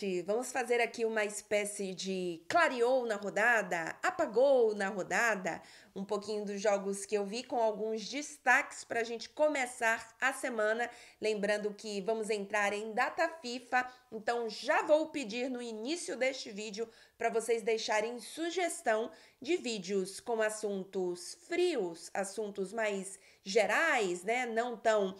gente! Vamos fazer aqui uma espécie de clareou na rodada, apagou na rodada, um pouquinho dos jogos que eu vi com alguns destaques para a gente começar a semana. Lembrando que vamos entrar em data FIFA, então já vou pedir no início deste vídeo para vocês deixarem sugestão de vídeos com assuntos frios, assuntos mais gerais, né? Não tão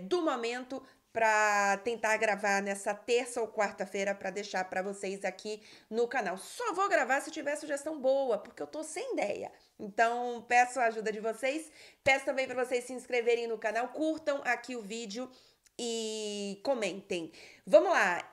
do momento, para tentar gravar nessa terça ou quarta-feira para deixar para vocês aqui no canal. Só vou gravar se tiver sugestão boa, porque eu tô sem ideia. Então, peço a ajuda de vocês. Peço também para vocês se inscreverem no canal, curtam aqui o vídeo e comentem. Vamos lá,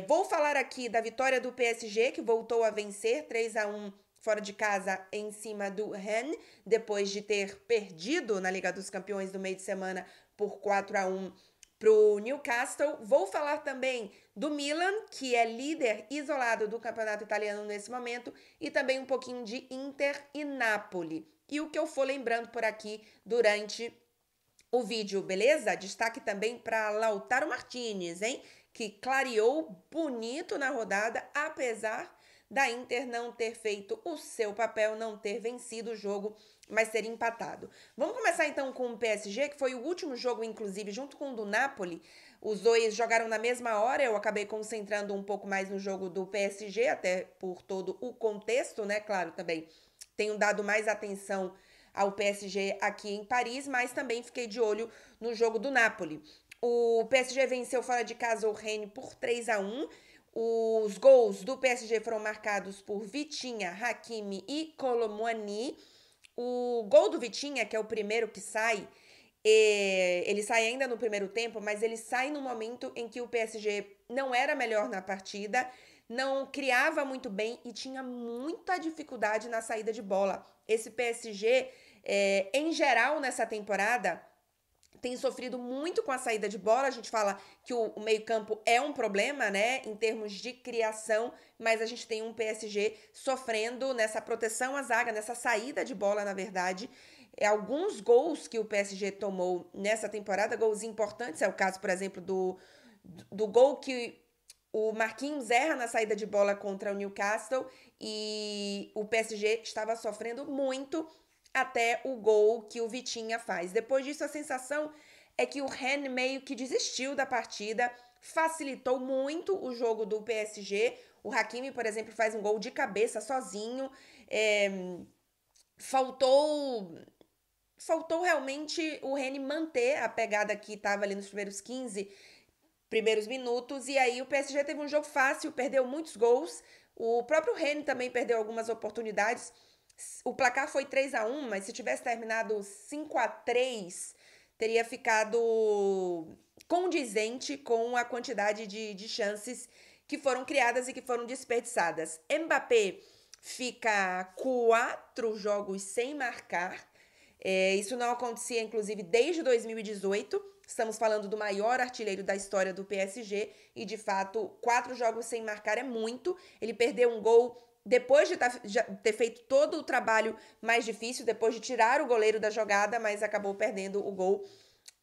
vou falar aqui da vitória do PSG, que voltou a vencer 3-1 fora de casa em cima do Rennes, depois de ter perdido na Liga dos Campeões do meio de semana por 4-1 pro Newcastle. Vou falar também do Milan, que é líder isolado do campeonato italiano nesse momento, e também um pouquinho de Inter e Napoli. E o que eu for lembrando por aqui durante o vídeo, beleza? Destaque também para Lautaro Martinez, hein? Que clareou bonito na rodada, apesar da Inter não ter feito o seu papel, não ter vencido o jogo, mas ter empatado. Vamos começar então com o PSG, que foi o último jogo, inclusive, junto com o do Napoli. Os dois jogaram na mesma hora, eu acabei concentrando um pouco mais no jogo do PSG, até por todo o contexto, né? Claro, também tenho dado mais atenção ao PSG aqui em Paris, mas também fiquei de olho no jogo do Napoli. O PSG venceu fora de casa o Rennes por 3-1. Os gols do PSG foram marcados por Vitinha, Hakimi e Colomouani. O gol do Vitinha, que é o primeiro que sai, ele sai ainda no primeiro tempo, mas ele sai no momento em que o PSG não era melhor na partida, não criava muito bem e tinha muita dificuldade na saída de bola. Esse PSG, em geral, nessa temporada, tem sofrido muito com a saída de bola. A gente fala que o meio-campo é um problema, né, em termos de criação, mas a gente tem um PSG sofrendo nessa proteção à zaga, nessa saída de bola, na verdade. Alguns gols que o PSG tomou nessa temporada, gols importantes, é o caso, por exemplo, do gol que o Marquinhos erra na saída de bola contra o Newcastle e o PSG estava sofrendo muito até o gol que o Vitinha faz. Depois disso, a sensação é que o Rennes meio que desistiu da partida, facilitou muito o jogo do PSG. O Hakimi, por exemplo, faz um gol de cabeça sozinho. Faltou realmente o Rennes manter a pegada que estava ali nos primeiros minutos, e aí o PSG teve um jogo fácil, perdeu muitos gols. O próprio Rennes também perdeu algumas oportunidades. O placar foi 3-1, mas se tivesse terminado 5-3, teria ficado condizente com a quantidade de chances que foram criadas e que foram desperdiçadas. Mbappé fica 4 jogos sem marcar. Isso não acontecia, inclusive, desde 2018. Estamos falando do maior artilheiro da história do PSG e, de fato, 4 jogos sem marcar é muito. Ele perdeu um gol depois de ter feito todo o trabalho mais difícil, depois de tirar o goleiro da jogada, mas acabou perdendo o gol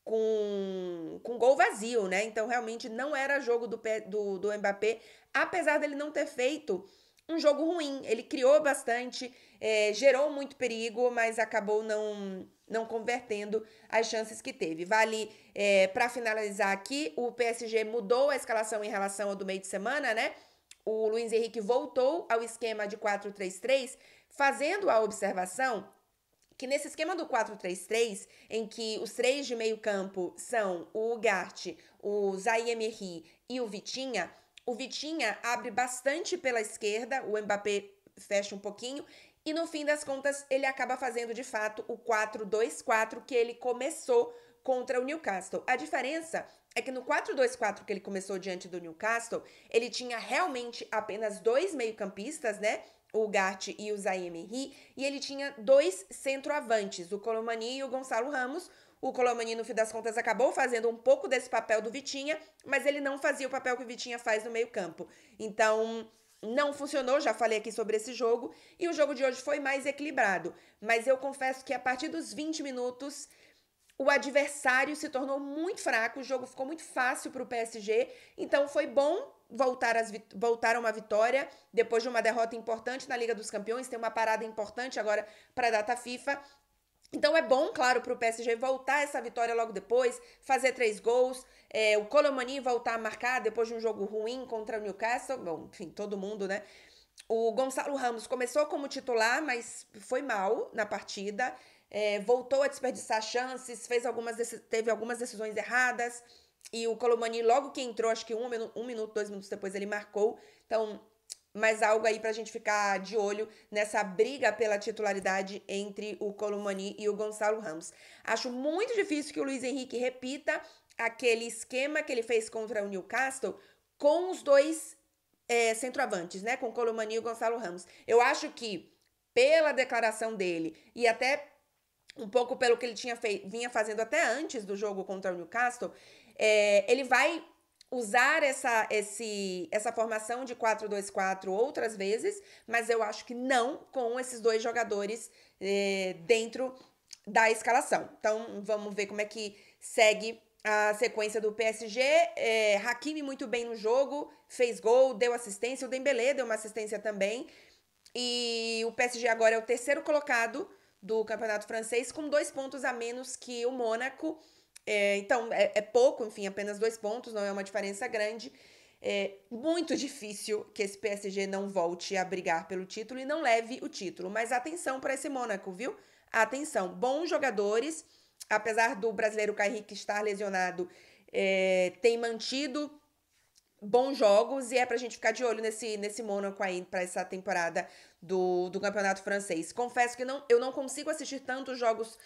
com gol vazio, né? Então, realmente, não era jogo do Mbappé, apesar dele não ter feito um jogo ruim. Ele criou bastante, gerou muito perigo, mas acabou não convertendo as chances que teve. Vale, para finalizar aqui, o PSG mudou a escalação em relação ao do meio de semana, né? O Luiz Henrique voltou ao esquema de 4-3-3, fazendo a observação que nesse esquema do 4-3-3, em que os 3 de meio campo são o Ugarte, o Zaïre-Emery e o Vitinha abre bastante pela esquerda, o Mbappé fecha um pouquinho, e no fim das contas ele acaba fazendo de fato o 4-2-4 que ele começou contra o Newcastle. A diferença é que no 4-2-4 que ele começou diante do Newcastle, ele tinha realmente apenas 2 meio-campistas, né? O Ugarte e o Zaïre-Emery, e ele tinha 2 centroavantes, o Colomani e o Gonçalo Ramos. O Colomani, no fim das contas, acabou fazendo um pouco desse papel do Vitinha, mas ele não fazia o papel que o Vitinha faz no meio-campo. Então, não funcionou, já falei aqui sobre esse jogo, e o jogo de hoje foi mais equilibrado. Mas eu confesso que a partir dos 20 minutos, o adversário se tornou muito fraco, o jogo ficou muito fácil para o PSG, então foi bom voltar a uma vitória depois de uma derrota importante na Liga dos Campeões. Tem uma parada importante agora para a data FIFA. Então é bom, claro, para o PSG voltar essa vitória logo depois, fazer 3 gols, o Colomani voltar a marcar depois de um jogo ruim contra o Newcastle. Bom, enfim, todo mundo, né? O Gonçalo Ramos começou como titular, mas foi mal na partida. Voltou a desperdiçar chances, teve algumas decisões erradas. E o Colomani, logo que entrou, acho que 1 minuto, 2 minutos depois, ele marcou. Então, mais algo aí pra gente ficar de olho nessa briga pela titularidade entre o Colomani e o Gonçalo Ramos. Acho muito difícil que o Luiz Henrique repita aquele esquema que ele fez contra o Newcastle com os dois centroavantes, né? Com o Colomani e o Gonçalo Ramos. Eu acho que, pela declaração dele e até um pouco pelo que ele vinha fazendo até antes do jogo contra o Newcastle, ele vai usar essa formação de 4-2-4 outras vezes, mas eu acho que não com esses dois jogadores dentro da escalação. Então, vamos ver como é que segue a sequência do PSG. Hakimi muito bem no jogo, fez gol, deu assistência. O Dembélé deu uma assistência também. E o PSG agora é o terceiro colocado do campeonato francês, com 2 pontos a menos que o Mônaco. Então, é pouco, enfim, apenas 2 pontos, não é uma diferença grande. É muito difícil que esse PSG não volte a brigar pelo título e não leve o título. Mas atenção para esse Mônaco, viu? Atenção, bons jogadores, apesar do brasileiro Caio Henrique estar lesionado, tem mantido bons jogos e é pra gente ficar de olho nesse Mônaco aí pra essa temporada do campeonato francês. Confesso que eu não consigo assistir tantos jogos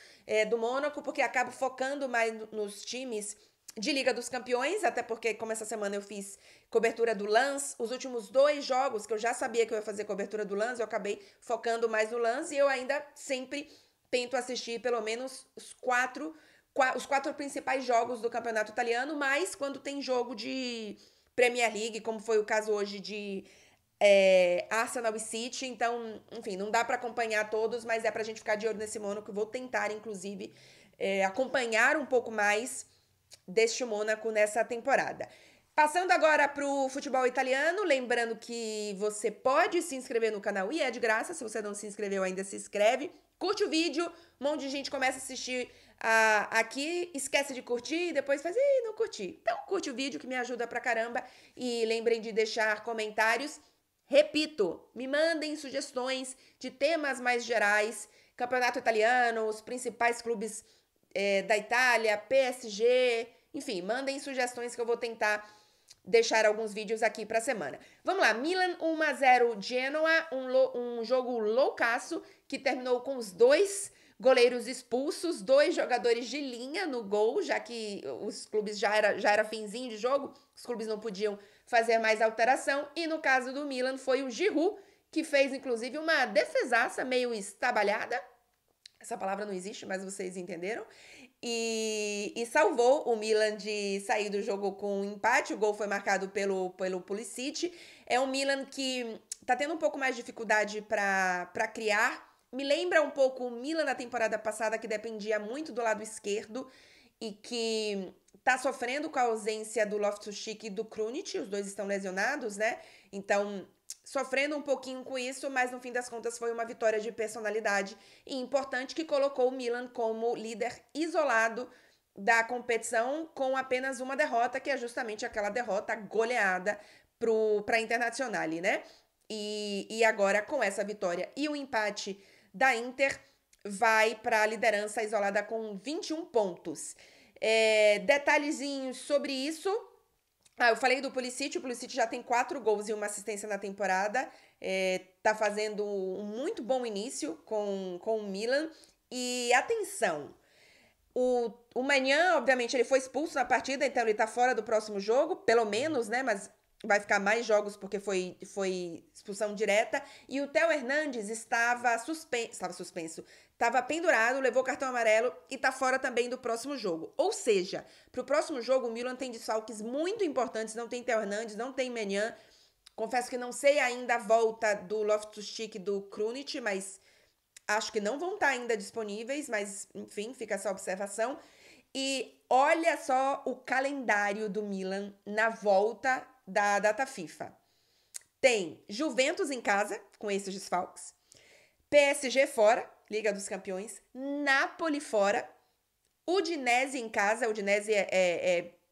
do Mônaco porque acabo focando mais nos times de Liga dos Campeões, até porque como essa semana eu fiz cobertura do Lens, os últimos 2 jogos que eu já sabia que eu ia fazer cobertura do Lens, eu acabei focando mais no Lens e eu ainda sempre tento assistir pelo menos os 4 principais jogos do campeonato italiano, mas quando tem jogo de Premier League, como foi o caso hoje de Arsenal e City. Então, enfim, não dá para acompanhar todos, mas é pra gente ficar de olho nesse Mônaco. Vou tentar, inclusive, acompanhar um pouco mais deste Mônaco nessa temporada. Passando agora pro futebol italiano, lembrando que você pode se inscrever no canal e é de graça. Se você não se inscreveu ainda, se inscreve. Curte o vídeo, um monte de gente começa a assistir aqui, esquece de curtir e depois faz, não curti. Então curte o vídeo que me ajuda pra caramba e lembrem de deixar comentários. Repito, me mandem sugestões de temas mais gerais, campeonato italiano, os principais clubes da Itália, PSG, enfim, mandem sugestões que eu vou tentar deixar alguns vídeos aqui pra semana. Vamos lá, Milan 1-0 Genoa, um jogo loucaço que terminou com os 2 goleiros expulsos, 2 jogadores de linha no gol, já que os clubes já era finzinho de jogo, os clubes não podiam fazer mais alteração, e no caso do Milan foi o Giroud, que fez inclusive uma defesaça meio estabalhada, essa palavra não existe, mas vocês entenderam, e salvou o Milan de sair do jogo com um empate. O gol foi marcado pelo Pulisic. É um Milan que tá tendo um pouco mais de dificuldade para criar. Me lembra um pouco o Milan na temporada passada, que dependia muito do lado esquerdo e que tá sofrendo com a ausência do Loftus-Cheek e do Krunic. Os dois estão lesionados, né? Então, sofrendo um pouquinho com isso, mas no fim das contas foi uma vitória de personalidade e importante que colocou o Milan como líder isolado da competição com apenas uma derrota, que é justamente aquela derrota goleada para a Internazionale, né? E agora, com essa vitória e o empate da Inter, vai para a liderança isolada com 21 pontos. Detalhezinhos sobre isso. Eu falei do Pulisic. O Pulisic já tem 4 gols e uma assistência na temporada. Tá fazendo um muito bom início com o Milan. E atenção, o Maignan, obviamente, ele foi expulso na partida, então ele tá fora do próximo jogo, pelo menos, né? Mas vai ficar mais jogos porque foi expulsão direta. E o Theo Hernandes estava suspenso. Estava pendurado, levou cartão amarelo e tá fora também do próximo jogo. Ou seja, pro próximo jogo o Milan tem desfalques muito importantes. Não tem Theo Hernandes, não tem Maignan. Confesso que não sei ainda a volta do Loftus-Cheek e do Krunic, mas acho que não vão estar ainda disponíveis. Mas, enfim, fica essa observação. E olha só o calendário do Milan na volta da data FIFA. Tem Juventus em casa, com esses desfalques. PSG fora, Liga dos Campeões. Napoli fora. Udinese em casa, Udinese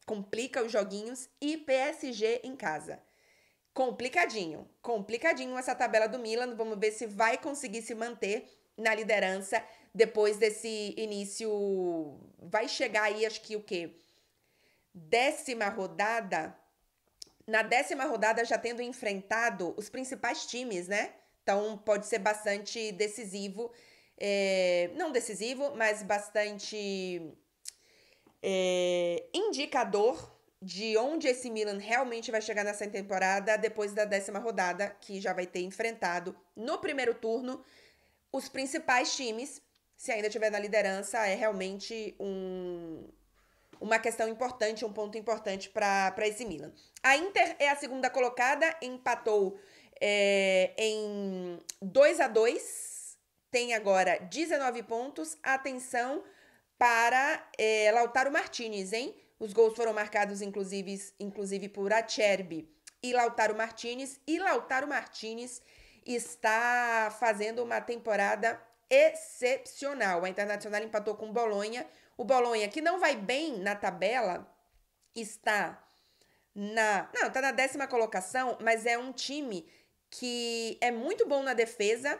complica os joguinhos. E PSG em casa. Complicadinho essa tabela do Milan. Vamos ver se vai conseguir se manter na liderança depois desse início. Vai chegar aí, acho que o quê? 10ª rodada. Na 10ª rodada já tendo enfrentado os principais times, né? Então pode ser bastante decisivo. Não decisivo, mas bastante indicador de onde esse Milan realmente vai chegar nessa temporada depois da 10ª rodada, que já vai ter enfrentado no primeiro turno os principais times. Se ainda estiver na liderança, é realmente uma questão importante, um ponto importante para esse Milan. A Inter é a segunda colocada, empatou em 2-2, tem agora 19 pontos. Atenção para Lautaro Martinez, hein? Os gols foram marcados, inclusive por Acerbi e Lautaro Martinez. E Lautaro Martinez está fazendo uma temporada excepcional. A Internacional empatou com o Bolonha. O Bolonha, que não vai bem na tabela, está na 10ª colocação, mas é um time que é muito bom na defesa,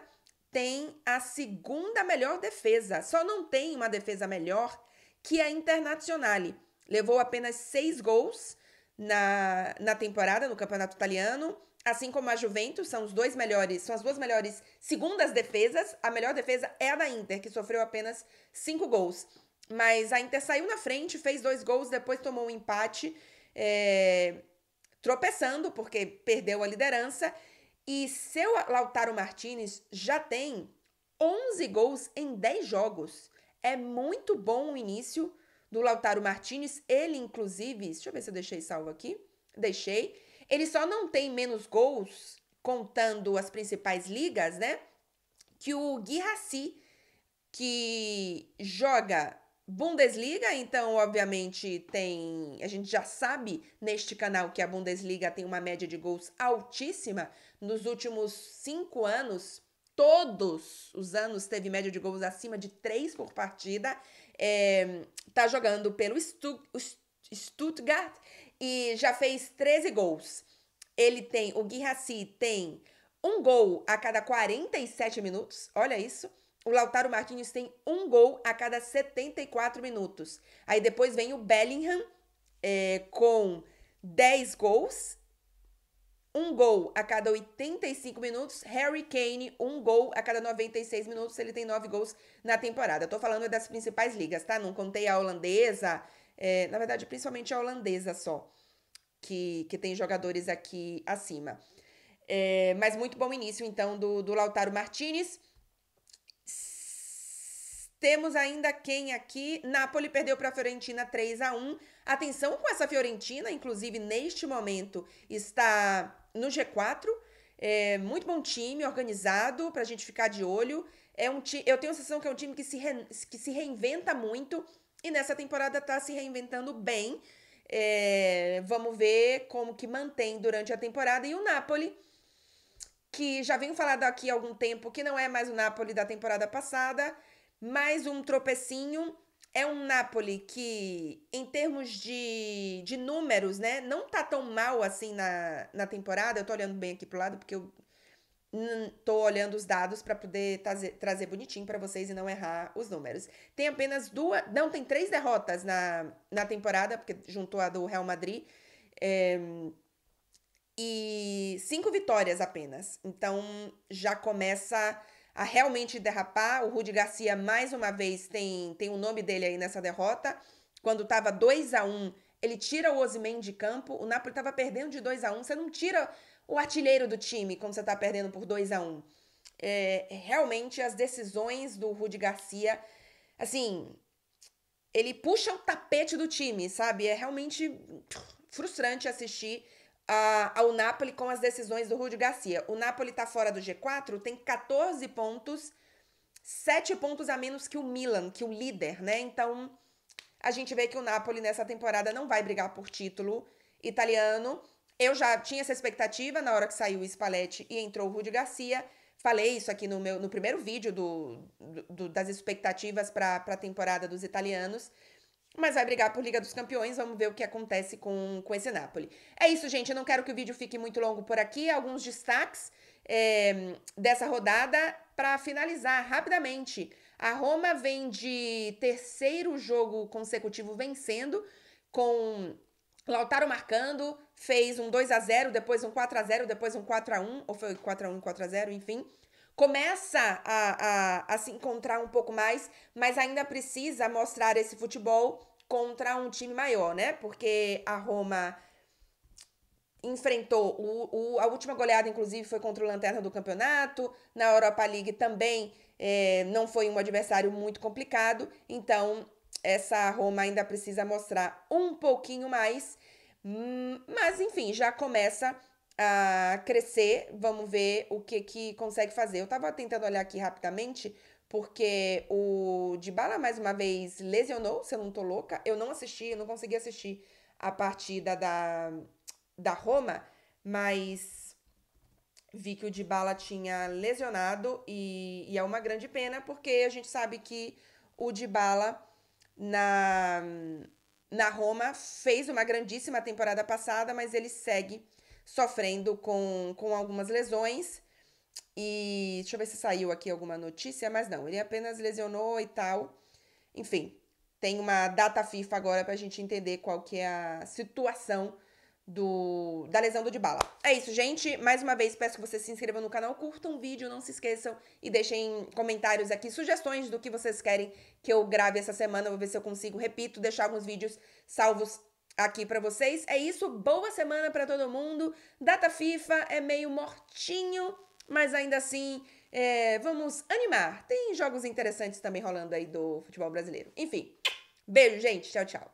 tem a segunda melhor defesa. Só não tem uma defesa melhor que a Internacional. Levou apenas 6 gols na temporada, no campeonato italiano. Assim como a Juventus, são as duas melhores segundas defesas. A melhor defesa é a da Inter, que sofreu apenas 5 gols. Mas a Inter saiu na frente, fez 2 gols, depois tomou um empate, tropeçando, porque perdeu a liderança. E seu Lautaro Martinez já tem 11 gols em 10 jogos. É muito bom o início do Lautaro Martinez. Ele, inclusive, deixa eu ver se eu deixei salvo aqui. Deixei. Ele só não tem menos gols, contando as principais ligas, né? Que o Guirassy, que joga Bundesliga, então, obviamente, a gente já sabe neste canal que a Bundesliga tem uma média de gols altíssima. Nos últimos 5 anos, todos os anos teve média de gols acima de 3 por partida. Tá jogando pelo Stuttgart e já fez 13 gols. O Guirassy tem 1 gol a cada 47 minutos, olha isso. O Lautaro Martinez tem 1 gol a cada 74 minutos. Aí depois vem o Bellingham com 10 gols. 1 gol a cada 85 minutos. Harry Kane, 1 gol a cada 96 minutos. Ele tem 9 gols na temporada. Eu tô falando das principais ligas, tá? Não contei a holandesa. Na verdade, principalmente a holandesa só. Que tem jogadores aqui acima. Mas muito bom início, então, do Lautaro Martinez. Temos ainda quem aqui? Napoli perdeu para a Fiorentina 3-1. Atenção com essa Fiorentina, inclusive neste momento está no G4. Muito bom time, organizado, para a gente ficar de olho. Eu tenho a sensação que é um time que se reinventa muito e nessa temporada está se reinventando bem. Vamos ver como que mantém durante a temporada. E o Napoli, que já venho falando aqui há algum tempo, que não é mais o Napoli da temporada passada. Mais um tropecinho. É um Napoli que, em termos de números, né, não tá tão mal assim na temporada. Eu tô olhando bem aqui pro lado, porque eu tô olhando os dados para poder trazer bonitinho para vocês e não errar os números. Tem apenas tem 3 derrotas na temporada, porque juntou a do Real Madrid. E 5 vitórias apenas. Então, já começa a realmente derrapar. O Rudi Garcia, mais uma vez, tem o nome dele aí nessa derrota. Quando estava 2-1, ele tira o Osimhen de campo. O Napoli estava perdendo de 2-1. Você não tira o artilheiro do time quando você está perdendo por 2-1. Realmente, as decisões do Rudi Garcia, assim, ele puxa o tapete do time, sabe? É realmente frustrante assistir ao Napoli com as decisões do Rudi Garcia. O Napoli tá fora do G4, tem 14 pontos, 7 pontos a menos que o Milan, que o líder, né? Então, a gente vê que o Napoli nessa temporada não vai brigar por título italiano. Eu já tinha essa expectativa na hora que saiu o Spalletti e entrou o Rudi Garcia. Falei isso aqui no primeiro vídeo das expectativas para a temporada dos italianos. Mas vai brigar por Liga dos Campeões, vamos ver o que acontece com esse Napoli. É isso, gente, eu não quero que o vídeo fique muito longo por aqui. Alguns destaques dessa rodada para finalizar rapidamente. A Roma vem de terceiro jogo consecutivo vencendo, com Lautaro marcando, fez um 2-0, depois um 4-0, depois um 4-1, ou foi 4-1, 4-0, enfim. Começa a se encontrar um pouco mais, mas ainda precisa mostrar esse futebol contra um time maior, né? Porque a Roma enfrentou a última goleada, inclusive, foi contra o Lanterna do campeonato. Na Europa League também não foi um adversário muito complicado. Então, essa Roma ainda precisa mostrar um pouquinho mais. Mas, enfim, já começa a crescer. Vamos ver o que consegue fazer. Eu tava tentando olhar aqui rapidamente, porque o Dybala, mais uma vez, lesionou, se eu não tô louca. Eu não consegui assistir a partida da Roma, mas vi que o Dybala tinha lesionado e é uma grande pena, porque a gente sabe que o Dybala na Roma fez uma grandíssima temporada passada, mas ele segue sofrendo com algumas lesões. E deixa eu ver se saiu aqui alguma notícia, mas não, ele apenas lesionou e tal. Enfim, tem uma data FIFA agora pra gente entender qual que é a situação da lesão do Dybala. É isso, gente. Mais uma vez, peço que vocês se inscrevam no canal, curtam o vídeo, não se esqueçam e deixem comentários aqui, sugestões do que vocês querem que eu grave essa semana. Vou ver se eu consigo, repito, deixar alguns vídeos salvos aqui pra vocês. É isso, boa semana pra todo mundo. Data FIFA é meio mortinho, mas ainda assim, vamos animar. Tem jogos interessantes também rolando aí do futebol brasileiro. Enfim, beijo, gente. Tchau, tchau.